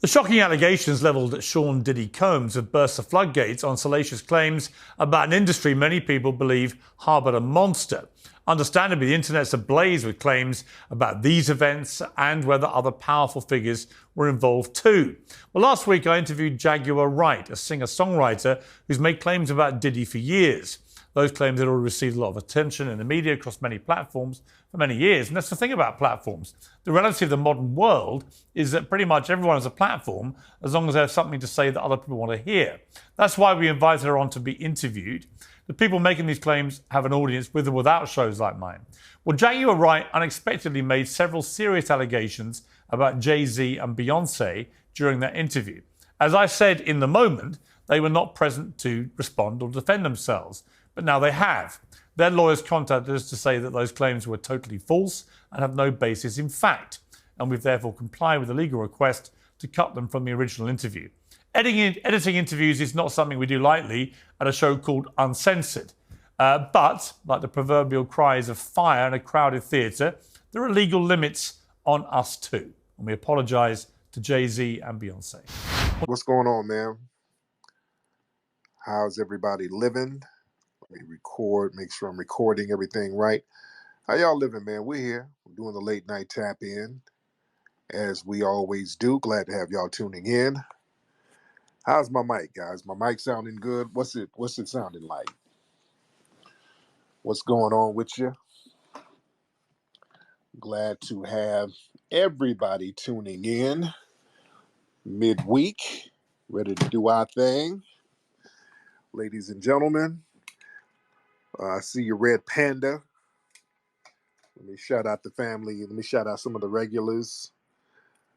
The shocking allegations levelled at Sean Diddy Combs have burst the floodgates on salacious claims about an industry many people believe harboured a monster. Understandably, the internet's ablaze with claims about these events and whether other powerful figures were involved too. Well, last week I interviewed Jaguar Wright, a singer-songwriter who's made claims about Diddy for years. Those claims had already received a lot of attention in the media across many platforms for many years. And that's the thing about platforms. The reality of the modern world is that pretty much everyone has a platform as long as they have something to say that other people want to hear. That's why we invited her on to be interviewed. The people making these claims have an audience with or without shows like mine. Well, Jaguar Wright unexpectedly made several serious allegations about Jay-Z and Beyonce during that interview. As I said in the moment, they were not present to respond or defend themselves. But now they have. Their lawyers contacted us to say that those claims were totally false and have no basis in fact. And we've therefore complied with the legal request to cut them from the original interview. Editing interviews is not something we do lightly at a show called Uncensored. But, like the proverbial cries of fire in a crowded theatre, there are legal limits on us too. And we apologise to Jay-Z and Beyonce. What's going on, man? How's everybody living? Let me record, make sure I'm recording everything right. How y'all living, man? We're here. We're doing the late night tap in, as we always do. Glad to have y'all tuning in. How's my mic, guys? My mic sounding good? What's it sounding like? What's going on with you? Glad to have everybody tuning in midweek, ready to do our thing. Ladies and gentlemen, I see your red panda. Let me shout out the family. Let me shout out some of the regulars.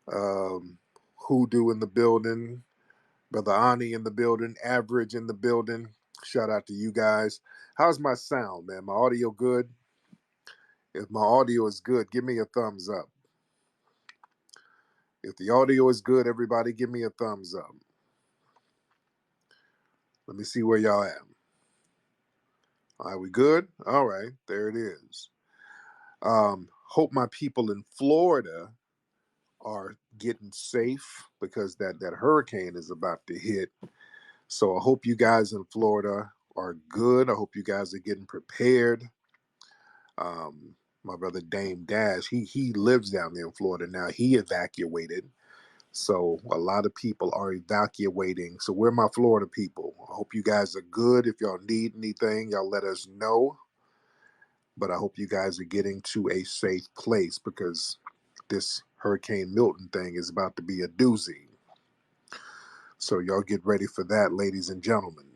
Hoodoo in the building. Brother Ani in the building. Average in the building. Shout out to you guys. How's my sound, man? My audio good? If my audio is good, give me a thumbs up. If the audio is good, everybody give me a thumbs up. Let me see where y'all at. All right, we good? All right, there it is. Hope my people in Florida are getting safe because that hurricane is about to hit. So I hope you guys in Florida are good. I hope you guys are getting prepared. My brother Dame Dash, he lives down there in Florida now. He evacuated. So a lot of people are evacuating. So where are my Florida people? I hope you guys are good. If y'all need anything, y'all let us know. But I hope you guys are getting to a safe place because this Hurricane Milton thing is about to be a doozy. So y'all get ready for that, ladies and gentlemen.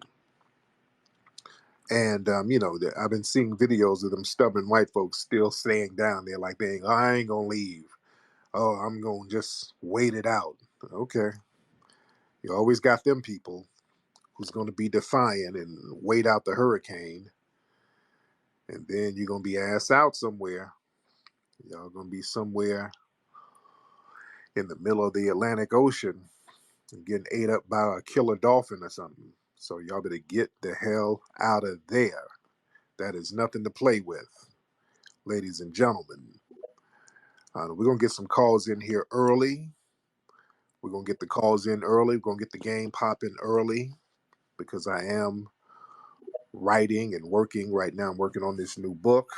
And, I've been seeing videos of them stubborn white folks still staying down there like I ain't going to leave. Oh, I'm going to just wait it out. Okay. You always got them people who's going to be defiant and wait out the hurricane. And then you're going to be ass out somewhere. Y'all going to be somewhere in the middle of the Atlantic Ocean and getting ate up by a killer dolphin or something. So y'all better get the hell out of there. That is nothing to play with, ladies and gentlemen. We're going to get some calls in here early. We're going to get the calls in early. We're going to get the game popping early because I am writing and working right now. I'm working on this new book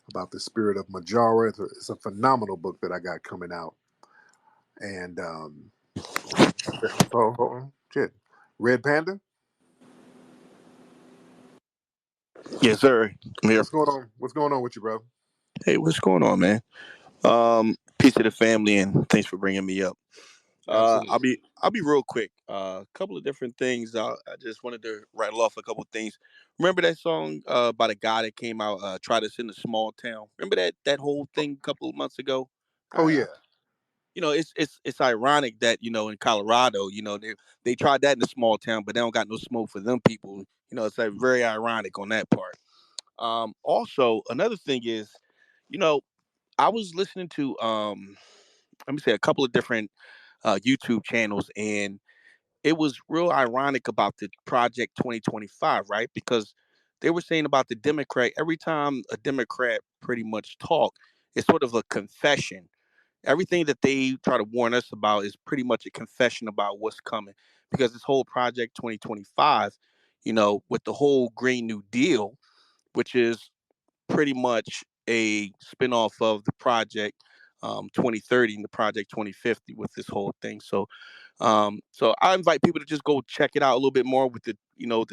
about the spirit of Majara. It's a phenomenal book that I got coming out. And, hold on. Shit. Red Panda? Yes, sir. I'm here. What's going on? What's going on with you, bro? Hey, what's going on, man? Peace to the family, and thanks for bringing me up. I'll be real quick. A couple of different things. I just wanted to rattle off a couple of things. Remember that song by the guy that came out, "Try This in a Small Town"? Remember that whole thing a couple of months ago? Oh yeah. It's ironic that in Colorado, they tried that in a small town, but they don't got no smoke for them people. It's like very ironic on that part. Also, another thing is, I was listening to let me say a couple of different YouTube channels, and it was real ironic about the Project 2025, right? Because they were saying about the Democrat, every time a Democrat pretty much talk, it's sort of a confession. everything that they try to warn us about is pretty much a confession about what's coming. Because this whole Project 2025, with the whole Green New Deal, which is pretty much a spinoff of the Project 2030 and the Project 2050 with this whole thing. So I invite people to just go check it out a little bit more with the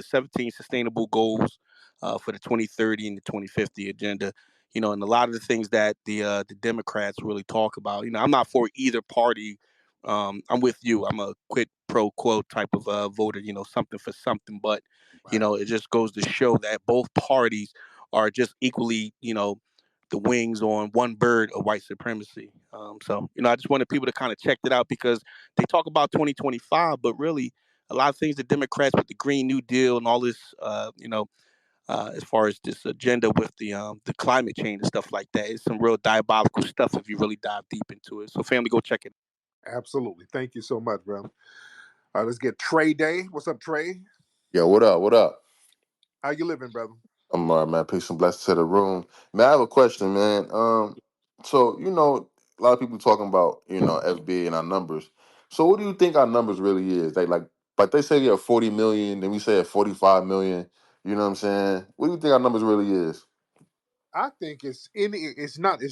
17 sustainable goals for the 2030 and the 2050 agenda. And a lot of the things that the Democrats really talk about. I'm not for either party. I'm with you. I'm a quid pro quo type of voter. Something for something. But Right. it just goes to show that both parties are just equally, the wings on one bird of white supremacy. So I just wanted people to kind of check it out, because they talk about 2025, but really a lot of things the Democrats with the Green New Deal and all this, as far as this agenda with the climate change and stuff like that, it's some real diabolical stuff if you really dive deep into it. So family, go check it. Absolutely. Thank you so much, brother. All right, let's get Trey Day. What's up, Trey? Yo, what up? What up? How you living, brother? I'm all right, man. Peace and blessings to the room. Man, I have a question, man. So a lot of people talking about FBA and our numbers. So what do you think our numbers really is? Like they say we have 40 million, then we say at 45 million. You know what I'm saying? What do you think our numbers really is? I think it's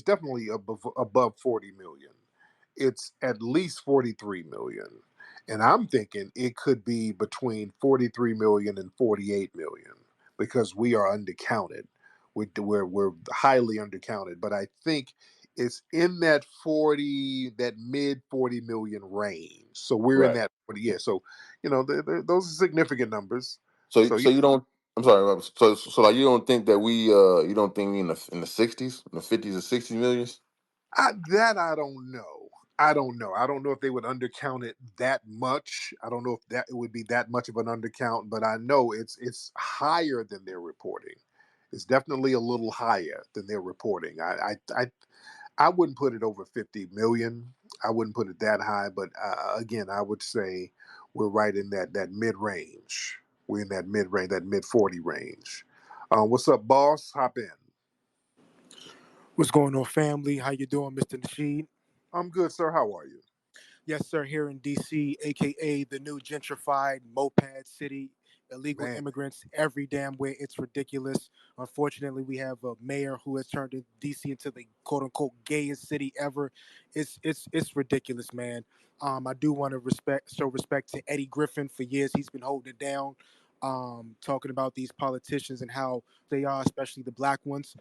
definitely above 40 million. It's at least 43 million. And I'm thinking it could be between 43 million and 48 million, because we are undercounted. We're highly undercounted, but I think it's in that mid 40 million range. So we're in Right. that 40. Yeah. So, those are significant numbers. So So so you don't. I'm sorry. So like you don't think that you don't think we in the 60s, in the 50s or 60 millions? I don't know. I don't know. I don't know if they would undercount it that much. I don't know if that it would be that much of an undercount, but I know it's higher than they're reporting. It's definitely a little higher than they're reporting. I wouldn't put it over 50 million. I wouldn't put it that high, but again, I would say we're right in that mid range. We're in that mid range, that mid 40 range. What's up, boss? Hop in. What's going on, family? How you doing, Mr. Nasheed? I'm good, sir. How are you? Yes, sir. Here in D.C., a.k.a. the new gentrified moped city, illegal Man, immigrants every damn way. It's ridiculous. Unfortunately, we have a mayor who has turned D.C. into the quote-unquote gayest city ever. It's ridiculous, man. I do want to show respect to Eddie Griffin. For years, he's been holding it down, talking about these politicians and how they are, especially the black ones.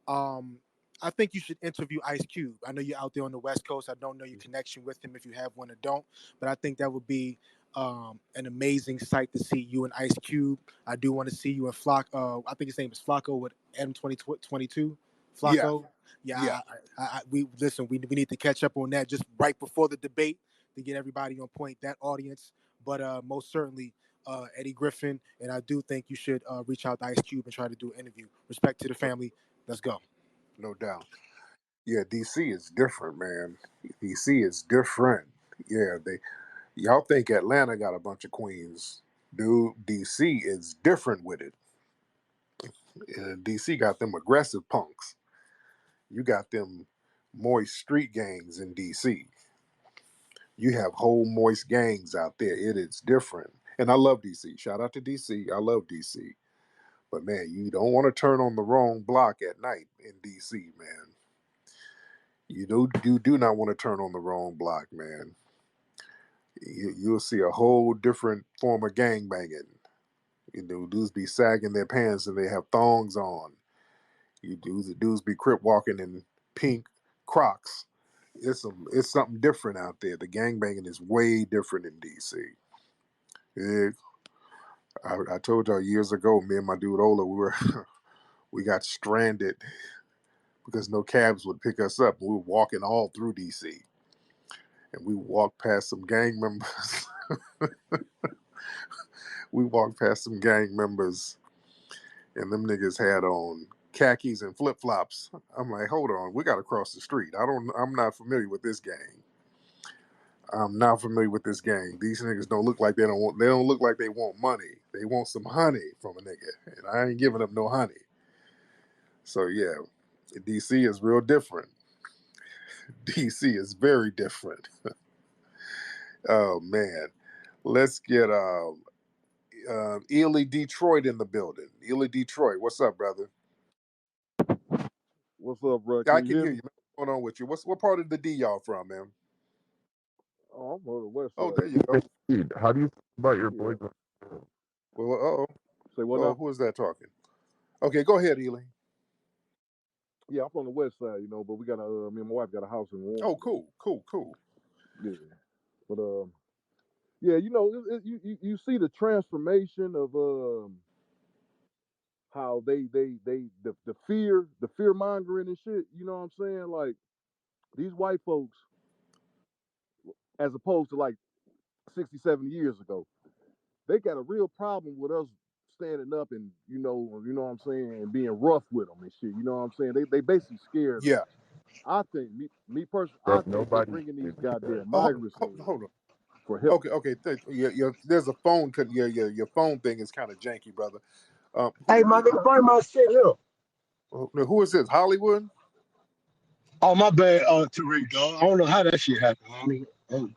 Um, I think you should interview Ice Cube. I know you're out there on the West Coast. I don't know your connection with him, if you have one or don't, but I think that would be an amazing sight to see you and Ice Cube. I do want to see you in Flock. I think his name is Flocko with M2022. yeah, Flocko. yeah. Yeah, we listen. We need to catch up on that just right before the debate to get everybody on point. That audience, but most certainly. Eddie Griffin, and I do think you should reach out to Ice Cube and try to do an interview. Respect to the family. Let's go. No doubt. Yeah, DC is different, man. DC is different. Yeah, y'all think Atlanta got a bunch of queens. Dude, DC is different with it. DC got them aggressive punks. You got them moist street gangs in DC. You have whole moist gangs out there. It is different. And I love DC. Shout out to DC. I love DC. But man, you don't want to turn on the wrong block at night in DC, man. You do not want to turn on the wrong block, man. You'll see a whole different form of gang banging. Dudes be sagging their pants and they have thongs on. Dudes be crip walking in pink Crocs. It's something different out there. The gang banging is way different in DC. I told y'all years ago, me and my dude Ola, we got stranded because no cabs would pick us up. We were walking all through DC, and we walked past some gang members. We walked past some gang members, and them niggas had on khakis and flip flops. I'm like, hold on, we got to cross the street. I'm not familiar with this gang. I'm not familiar with this gang. These niggas don't look like they don't look like they want money. They want some honey from a nigga, and I ain't giving them no honey. So yeah, DC is real different. DC is very different. Oh man, let's get Ely Detroit in the building. Ely Detroit, what's up, brother? What's up, bro? I Can you can hear hear me? you. What's going on with you? What part of the D y'all from, man? Oh, I'm on the west Oh, side. there you go. Dude, how do you feel about your boy? Yeah. Well, oh, Say what now? who is that talking? Okay, go ahead, Ely. Yeah, I'm from the west side, but we got me and my wife got a house in Warren. Oh, cool. Yeah. But yeah, you see the transformation of how the fear mongering and shit. You know what I'm saying? Like these white folks, as opposed to like 60, 70 years ago, they got a real problem with us standing up and what I'm saying, and being rough with them and shit. You know what I'm saying? They basically scared us. Yeah. I think me personally, I Bro, think they nobody. bringing these goddamn Oh, migrants in hold on. for help. Okay. There's a phone. Your phone thing is kind of janky, brother. Hey, my nigga, bring my shit here. Who is this? Hollywood? Oh, my bad, Tariq, dog. I don't know how that shit happened, homie.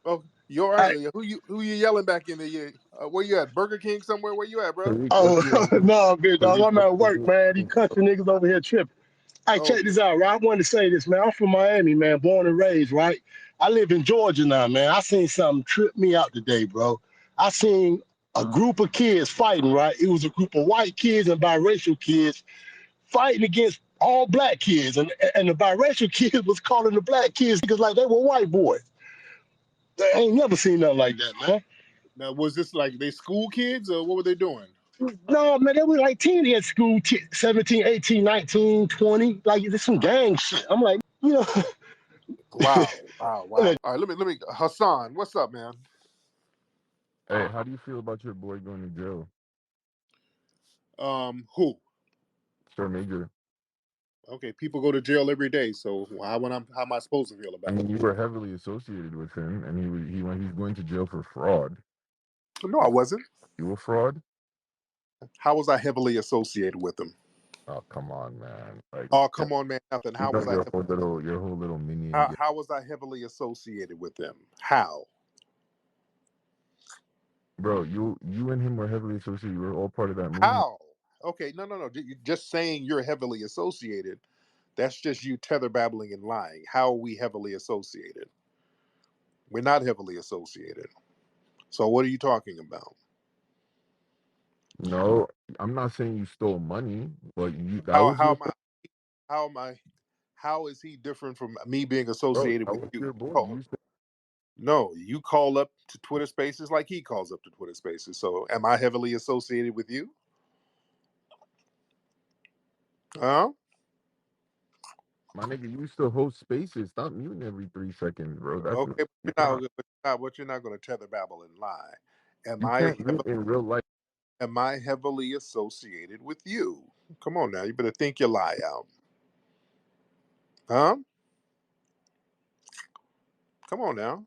Oh, you all I, right? Who you yelling back in the? Where you at? Burger King somewhere? Where you at, brother? Tariq, oh, what you no, good, dog. Tariq, I'm what at work, you man. These country niggas over here tripping. Hey, Oh, check this out, right? I wanted to say this, man. I'm from Miami, man. Born and raised, right? I live in Georgia now, man. I seen something trip me out today, bro. I seen a group of kids fighting, right? It was a group of white kids and biracial kids fighting against all black kids. And the biracial kids was calling the black kids because like they were white boys. I ain't never seen nothing like that, man. now was this like they school kids or what were they doing? No, man, they were like teen at school, 17, 18, 19, 20. Like, there's some gang shit. I'm like, Wow. All right, let me. Hassan, what's up, man? Hey, how do you feel about your boy going to jail? Who? Sir Major. Okay, people go to jail every day, so how am I supposed to feel I about mean, you were heavily associated with him, and he's going to jail for fraud. it? No, I wasn't. You a fraud? How was I heavily associated with them? Oh, come on, man. Like, Oh, yeah, come on, man. Nothing. you How know was I? your whole little minion. How was I heavily associated with them? How? Bro, you and him were heavily associated. You were all part of that movement. How? Okay, no. Just saying you're heavily associated. That's just you tether babbling and lying. How are we heavily associated? We're not heavily associated. So what are you talking about? No, I'm not saying you stole money, but that How was how your am I how am I how is he different from me being bro. associated That with was you? your boy. Oh, You said no, you call up to Twitter Spaces like he calls up to Twitter Spaces. So am I heavily associated with you? Huh? my nigga, you used to host spaces. Stop muting every 3 seconds, bro. That's not. Okay, You're not. but you're not going to tether babble and lie. You can't mute in real life. Am I heavily associated with you? Come on now, you better think your lie out. Huh? Come on now.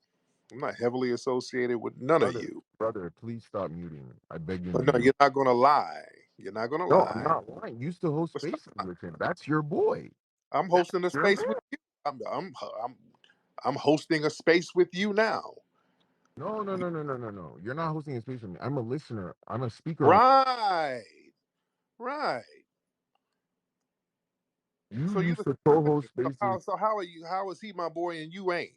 I'm not heavily associated with none of you. Brother, please stop muting. I beg you in But the no, name of. you're not going to lie. You're not going to No, I'm lie. not lying. You used to host spaces with him. That's your boy. I'm hosting a Your space man. with you. I'm hosting a space with you now. No. You're not hosting a space with me. I'm a listener. I'm a speaker on. Right. Right. You So you used to co-host spaces. so how are you? How is he my boy and you ain't?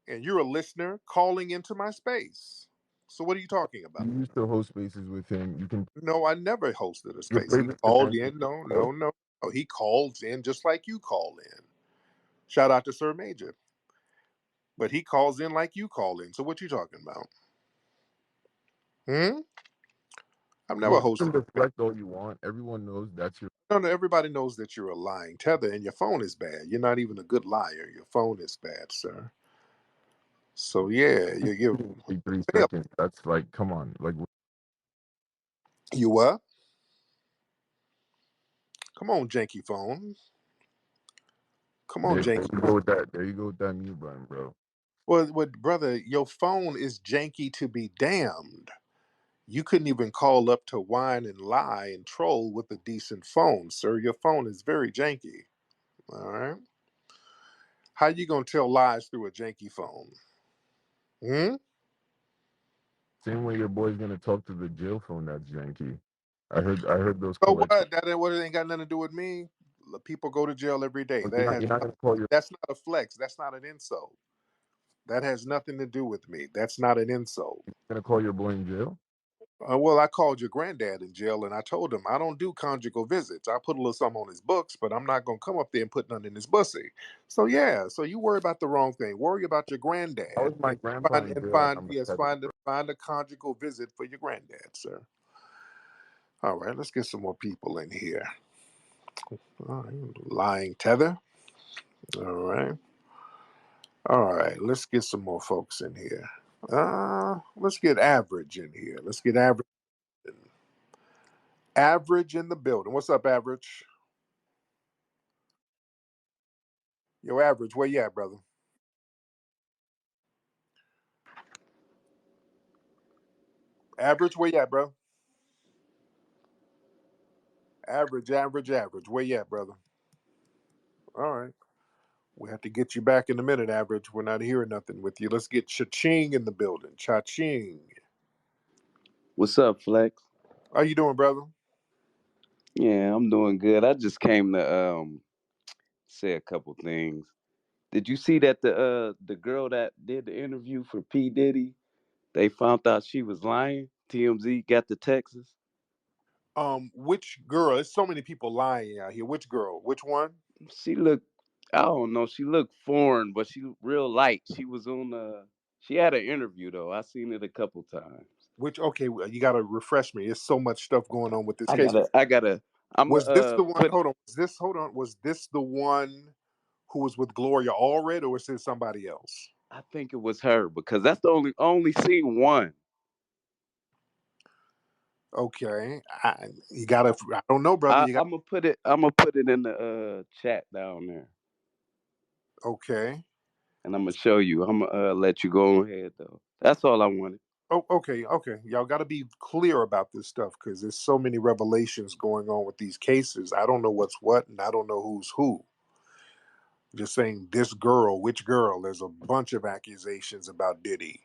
And you're a listener calling into my space. So what are you talking about? You used to host spaces with him. You can. No, I never hosted a Your space. He favorite called defense. in. No. He calls in just like you call in. Shout out to Sir Major. But he calls in like you call in. So what you talking about? Hmm? I've never Bro, you can hosted. deflect all you want. Everyone knows that's your. No, everybody knows that you're a lying tether and your phone is bad. You're not even a good liar. Your phone is bad, sir. So yeah, you 3 seconds. That's like, come on. Like, you what? Come on, janky phone. Come on, there janky. you go with that. There you go with that mute button, bro. Well, brother, your phone is janky to be damned. You couldn't even call up to whine and lie and troll with a decent phone, sir. Your phone is very janky. All right. How you gonna tell lies through a janky phone? Same way your boy's gonna talk to the jail phone that's janky. I heard those So collection. what? That ain't got nothing to do with me. People go to jail every day. You're not gonna call your That's not a flex. That's not an insult. That has nothing to do with me. That's not an insult. boy in jail? Well, I called your granddad in jail and I told him I don't do conjugal visits. I put a little something on his books, but I'm not going to come up there and put nothing in his pussy. So, yeah, so you worry about the wrong thing. Worry about your granddad. How is my grandpa in jail? Find a conjugal visit for your granddad, sir. All right, let's get some more people in here. All right, lying tether. All right. All right, let's get some more folks in here. Let's get average in here. Let's get average. Average in the building. What's up, average? Yo, average, where you at, brother? Average, where you at, bro? Average, where you at, brother? All right. We have to get you back in a minute, average. We're not hearing nothing with you. Let's get Cha-Ching in the building. Cha-Ching. What's up, Flex? How you doing, brother? Yeah, I'm doing good. I just came to say a couple things. Did you see that the girl that did the interview for P. Diddy, they found out she was lying? TMZ got the Texas. Which girl? There's so many people lying out here. Which girl? Which one? She looked, I don't know, she looked foreign, but she real light. She was on she had an interview though. I seen it a couple times. Which, okay, you got to refresh me. There's so much stuff going on with this I case. gotta I'm Was this the one? put Hold on. Was this the one who was with Gloria Allred, or was this somebody else? I think it was her because that's the only seen one. Okay, you gotta. I don't know, brother. You got. I'm gonna put it in the chat down there. Okay. And I'm gonna show you. I'm gonna let you go ahead though. That's all I wanted. Oh, okay. Y'all got to be clear about this stuff because there's so many revelations going on with these cases. I don't know what's what, and I don't know who's who. Just saying, this girl, which girl? There's a bunch of accusations about Diddy,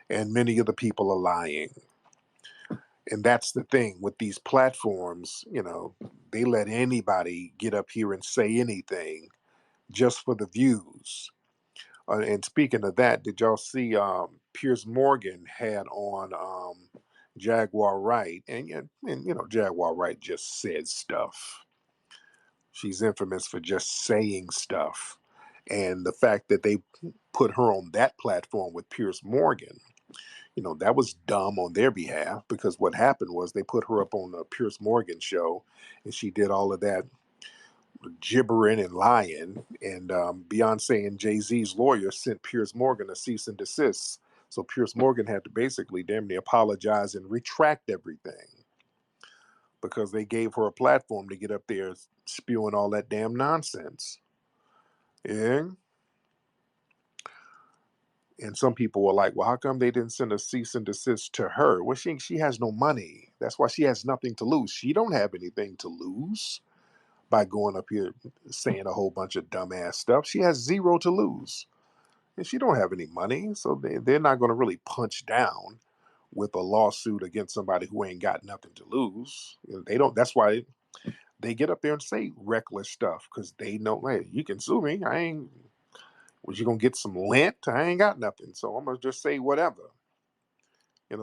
and many of the people are lying. And that's the thing with these platforms. They let anybody get up here and say anything just for the views. And speaking of that, did y'all see Piers Morgan had on Jaguar Wright? And Jaguar Wright just said stuff. She's infamous for just saying stuff. And the fact that they put her on that platform with Piers Morgan, that was dumb on their behalf because what happened was they put her up on the Piers Morgan show and she did all of that gibbering and lying. And Beyonce and Jay-Z's lawyer sent Piers Morgan a cease and desist. So Piers Morgan had to basically damn near apologize and retract everything because they gave her a platform to get up there spewing all that damn nonsense. Yeah. And some people were like, well, how come they didn't send a cease and desist to her? Well, she has no money. That's why she has nothing to lose. She don't have anything to lose by going up here saying a whole bunch of dumbass stuff. She has zero to lose. And she don't have any money. So they're not going to really punch down with a lawsuit against somebody who ain't got nothing to lose. They don't. That's why they get up there and say reckless stuff because they know, hey, you can sue me. I ain't. Was you gonna get some lint? I ain't got nothing. So I'm gonna just say whatever.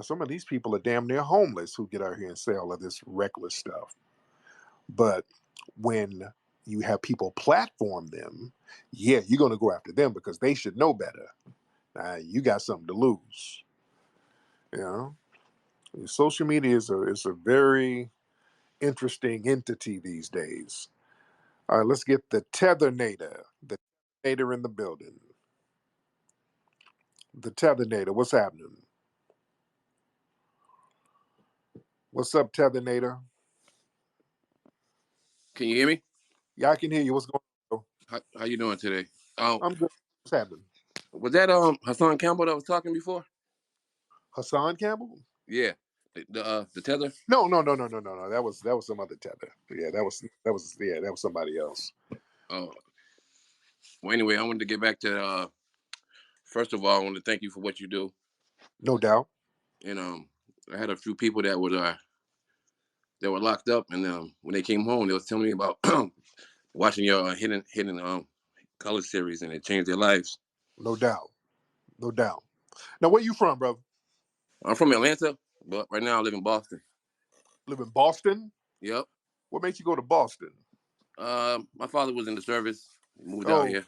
Some of these people are damn near homeless who get out here and say all of this reckless stuff. But when you have people platform them, yeah, you're going to go after them because they should know better. You got something to lose. Social media is a very interesting entity these days. All right, let's get the Tethernator. The Tethernator in the building. The Tethernator, what's happening? What's up, Tethernator? Can you hear me? Yeah, I can hear you. What's going on? How you doing today? Oh, I'm good. What's happening? was that Hassan Campbell that was talking before? Hassan Campbell? Yeah, the tether. No. That was some other tether. Yeah, that was somebody else. Oh, Well, anyway, I wanted to get back to first of all, I want to thank you for what you do. No doubt. And I had a few people that were locked up, and when they came home, they was telling me about watching your hidden color series, and it changed their lives. No doubt. No doubt. Now, where you from, brother? I'm from Atlanta, but right now I live in Boston. Live in Boston? Yep. What makes you go to Boston? My father was in the service. He moved out Oh, here.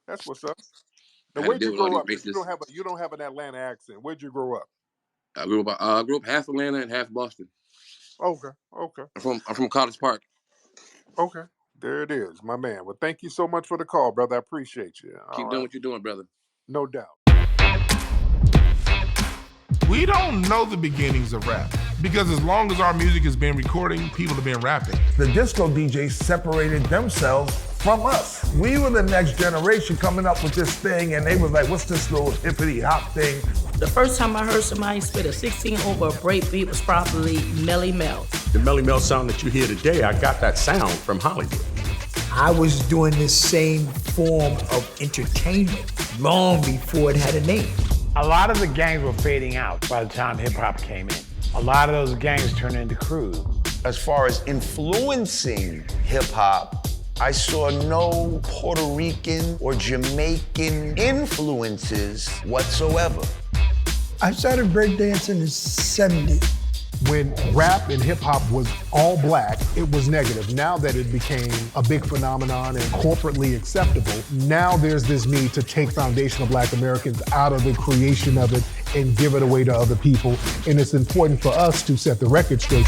that's what's up. I Now, had to where'd deal you with all grow these up? 'Cause racists. you don't have an Atlanta accent. Where'd you grow up? I grew up half Atlanta and half Boston. Okay. Okay. I'm from College Park. Okay. There it is, my man. Well, thank you so much for the call, brother. I appreciate you. All Keep doing right. what you're doing, brother. No doubt. We don't know the beginnings of rap because as long as our music has been recording, people have been rapping. The disco DJs separated themselves from us. We were the next generation coming up with this thing, and they was like, what's this little hippity hop thing? The first time I heard somebody spit a 16 over a break beat was probably Melly Mel. The Melly Mel sound that you hear today, I got that sound from Hollywood. I was doing this same form of entertainment long before it had a name. A lot of the gangs were fading out by the time hip-hop came in. A lot of those gangs turned into crews. As far as influencing hip-hop, I saw no Puerto Rican or Jamaican influences whatsoever. I started breakdancing in the 70s. When rap and hip-hop was all black, it was negative. Now that it became a big phenomenon and corporately acceptable, now there's this need to take foundational black Americans out of the creation of it and give it away to other people. And it's important for us to set the record straight.